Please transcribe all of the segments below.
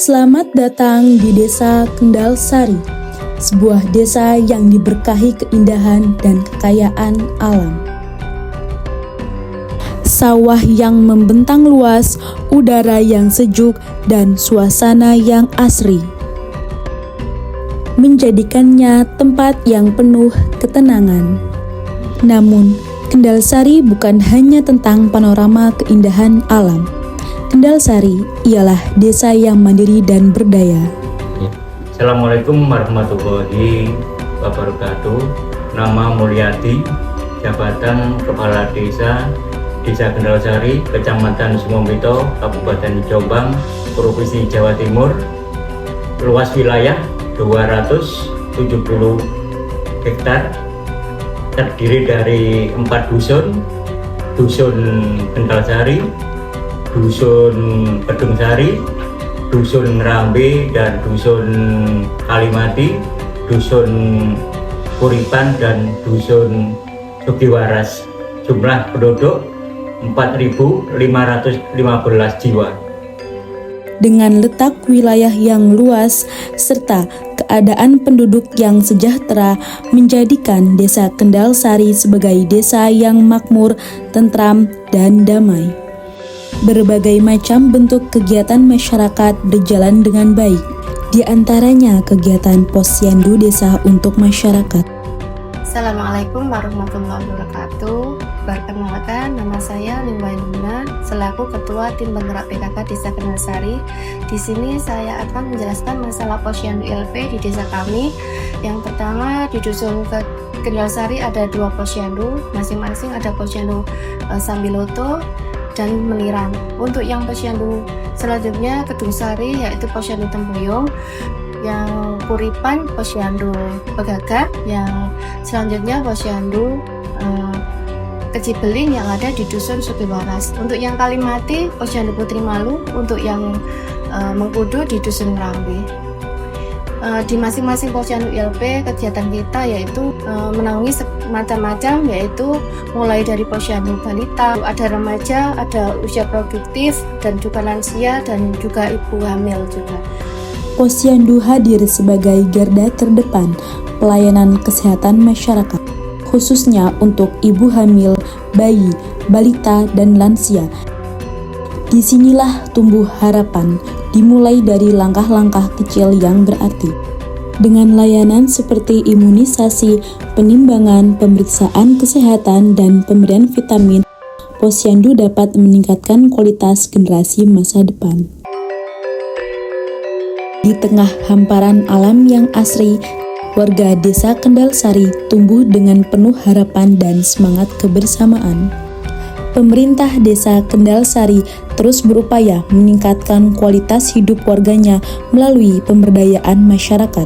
Selamat datang di Desa Kendal Sari, sebuah desa yang diberkahi keindahan dan kekayaan alam. Sawah yang membentang luas, udara yang sejuk, dan suasana yang asri menjadikannya tempat yang penuh ketenangan. Namun, Kendal Sari bukan hanya tentang panorama keindahan alam. Kendal Sari ialah desa yang mandiri dan berdaya. Assalamualaikum warahmatullahi wabarakatuh. Nama Mulyadi, jabatan Kepala Desa Kendal Sari, Kecamatan Sumombito, Kabupaten Jombang, Provinsi Jawa Timur. Luas wilayah 270 hektar, terdiri dari 4 dusun, Dusun Kendal Sari, Dusun Kedung Sari, Dusun Ngerambe, dan Dusun Kalimati, Dusun Kuripan, dan Dusun Sugiwaras. Jumlah penduduk 4.515 jiwa. Dengan letak wilayah yang luas serta keadaan penduduk yang sejahtera menjadikan Desa Kendal Sari sebagai desa yang makmur, tentram, dan damai. Berbagai macam bentuk kegiatan masyarakat berjalan dengan baik, di antaranya kegiatan posyandu desa untuk masyarakat. Assalamualaikum warahmatullahi wabarakatuh. Perkenalkan, nama saya Limbainuna selaku Ketua Tim Penggerak PKK Desa Kendal Sari. Di sini saya akan menjelaskan masalah posyandu ILP di desa kami. Yang pertama, di Dusun Kendal Sari ada 2 posyandu, masing-masing ada posyandu Sambiloto dan Meliran. Untuk yang posyandu selanjutnya Kedung Sari yaitu posyandu Tempuyung, yang Kuripan posyandu Pegagak, yang selanjutnya posyandu Kecibeling yang ada di Dusun Sugiwaras. Untuk yang Kalimati posyandu Putri Malu, untuk yang Mengkudu di Dusun Ngerambe. Di masing-masing posyandu ILP kegiatan kita yaitu menaungi macam-macam, yaitu mulai dari posyandu balita, ada remaja, ada usia produktif, dan juga lansia, dan juga ibu hamil juga. Posyandu hadir sebagai garda terdepan pelayanan kesehatan masyarakat, khususnya untuk ibu hamil, bayi, balita, dan lansia. Disinilah tumbuh harapan, dimulai dari langkah-langkah kecil yang berarti. Dengan layanan seperti imunisasi, penimbangan, pemeriksaan kesehatan, dan pemberian vitamin, posyandu dapat meningkatkan kualitas generasi masa depan. Di tengah hamparan alam yang asri, warga Desa Kendal Sari tumbuh dengan penuh harapan dan semangat kebersamaan. Pemerintah Desa Kendal Sari terus berupaya meningkatkan kualitas hidup warganya melalui pemberdayaan masyarakat.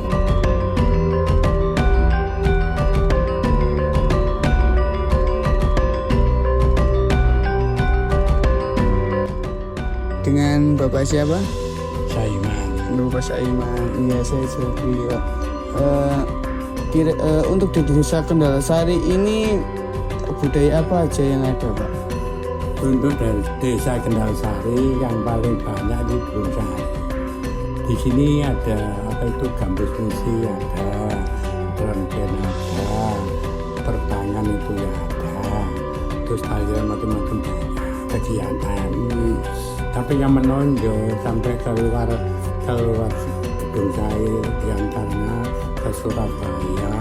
Dengan Bapak siapa? Saiman. Bapak Saiman. Iya, saya Sofi. Untuk di Desa Kendal Sari ini budaya apa aja yang ada, Pak? Untuk dari Desa Kendal Sari yang paling banyak di Brunei. Di sini ada gambus misi ada, renggen ada, pertangan itu ya ada, terus aliran macam-macam kegiatan. Tapi yang menonjol sampai keluar Brunei, diantaranya ke Surabaya,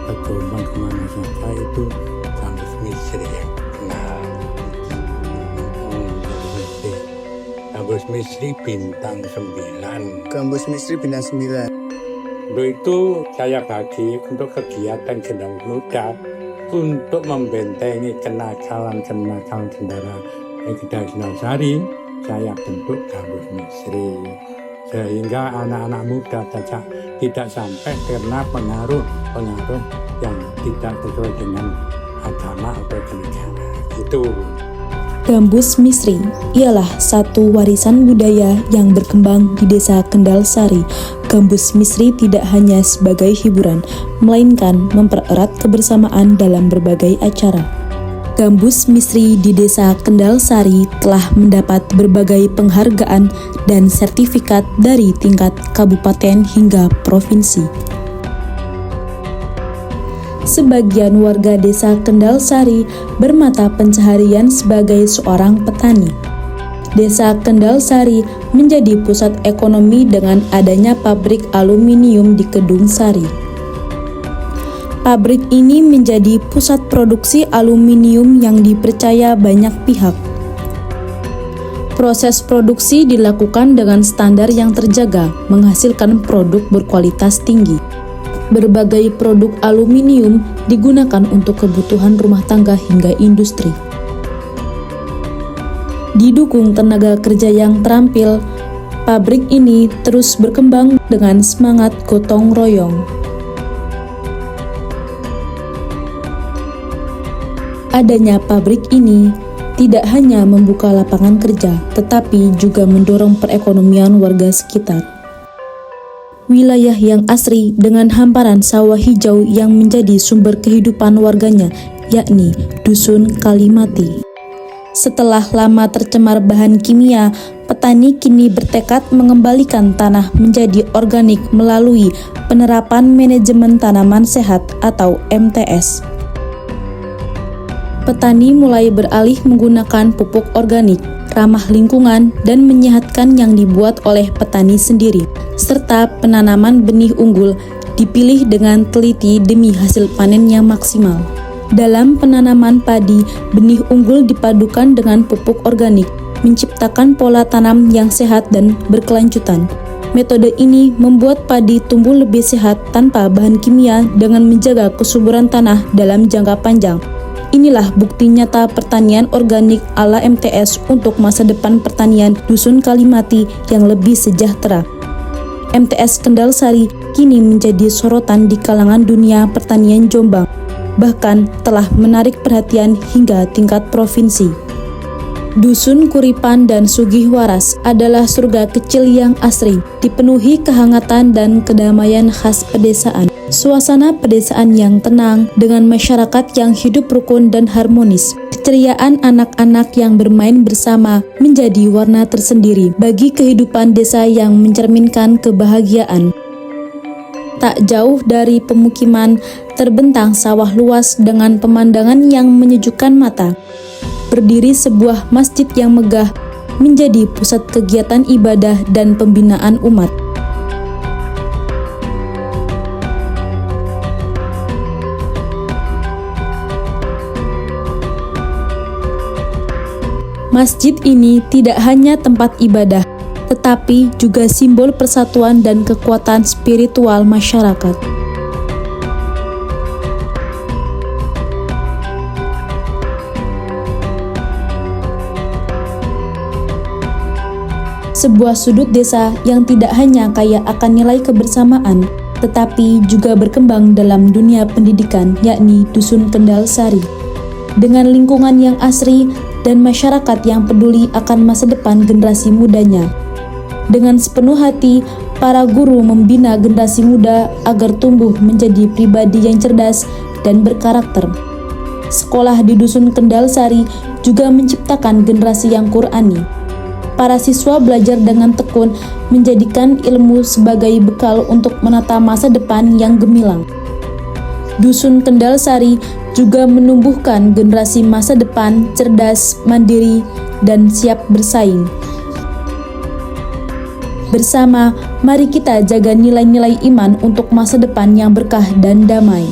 ke Jombang, kemana saja itu gambus misri yang kenal. Gambus misri bintang 9. Gambus misri bintang 9. Untuk itu saya bagi untuk kegiatan generasi muda untuk membentengi kenakalan kendara yang kita Kendal Sari. Saya bentuk gambus misri sehingga anak-anak muda saja tidak sampai kena pengaruh yang tidak sesuai dengan agama atau negara. Itu. Gambus misri ialah satu warisan budaya yang berkembang di Desa Kendal Sari. Gambus misri tidak hanya sebagai hiburan, melainkan mempererat kebersamaan dalam berbagai acara. Gambus Misri di Desa Kendal Sari telah mendapat berbagai penghargaan dan sertifikat dari tingkat kabupaten hingga provinsi. Sebagian warga Desa Kendal Sari bermata pencaharian sebagai seorang petani. Desa Kendal Sari menjadi pusat ekonomi dengan adanya pabrik aluminium di Kedung Sari. Pabrik ini menjadi pusat produksi aluminium yang dipercaya banyak pihak. Proses produksi dilakukan dengan standar yang terjaga, menghasilkan produk berkualitas tinggi. Berbagai produk aluminium digunakan untuk kebutuhan rumah tangga hingga industri. Didukung tenaga kerja yang terampil, pabrik ini terus berkembang dengan semangat gotong royong. Adanya pabrik ini tidak hanya membuka lapangan kerja, tetapi juga mendorong perekonomian warga sekitar. Wilayah yang asri dengan hamparan sawah hijau yang menjadi sumber kehidupan warganya, yakni Dusun Kalimati. Setelah lama tercemar bahan kimia, petani kini bertekad mengembalikan tanah menjadi organik melalui penerapan manajemen tanaman sehat atau MTS. Petani mulai beralih menggunakan pupuk organik, ramah lingkungan, dan menyehatkan yang dibuat oleh petani sendiri, serta penanaman benih unggul dipilih dengan teliti demi hasil panen yang maksimal. Dalam penanaman padi, benih unggul dipadukan dengan pupuk organik, menciptakan pola tanam yang sehat dan berkelanjutan. Metode ini membuat padi tumbuh lebih sehat tanpa bahan kimia dengan menjaga kesuburan tanah dalam jangka panjang. Inilah bukti nyata pertanian organik ala MTS untuk masa depan pertanian Dusun Kalimati yang lebih sejahtera. MTS Kendal Sari kini menjadi sorotan di kalangan dunia pertanian Jombang, bahkan telah menarik perhatian hingga tingkat provinsi. Dusun Kuripan dan Sugih Waras adalah surga kecil yang asri, dipenuhi kehangatan dan kedamaian khas pedesaan. Suasana pedesaan yang tenang dengan masyarakat yang hidup rukun dan harmonis. Keceriaan anak-anak yang bermain bersama menjadi warna tersendiri bagi kehidupan desa yang mencerminkan kebahagiaan. Tak jauh dari pemukiman terbentang sawah luas dengan pemandangan yang menyejukkan mata. Berdiri sebuah masjid yang megah menjadi pusat kegiatan ibadah dan pembinaan umat. Masjid ini tidak hanya tempat ibadah, tetapi juga simbol persatuan dan kekuatan spiritual masyarakat. Sebuah sudut desa yang tidak hanya kaya akan nilai kebersamaan, tetapi juga berkembang dalam dunia pendidikan, yakni Dusun Kendal Sari. Dengan lingkungan yang asri dan masyarakat yang peduli akan masa depan generasi mudanya. Dengan sepenuh hati, para guru membina generasi muda agar tumbuh menjadi pribadi yang cerdas dan berkarakter. Sekolah di Dusun Kendal Sari juga menciptakan generasi yang Qur'ani. Para siswa belajar dengan tekun, menjadikan ilmu sebagai bekal untuk menata masa depan yang gemilang. Dusun Kendal Sari juga menumbuhkan generasi masa depan cerdas, mandiri, dan siap bersaing. Bersama, mari kita jaga nilai-nilai iman untuk masa depan yang berkah dan damai.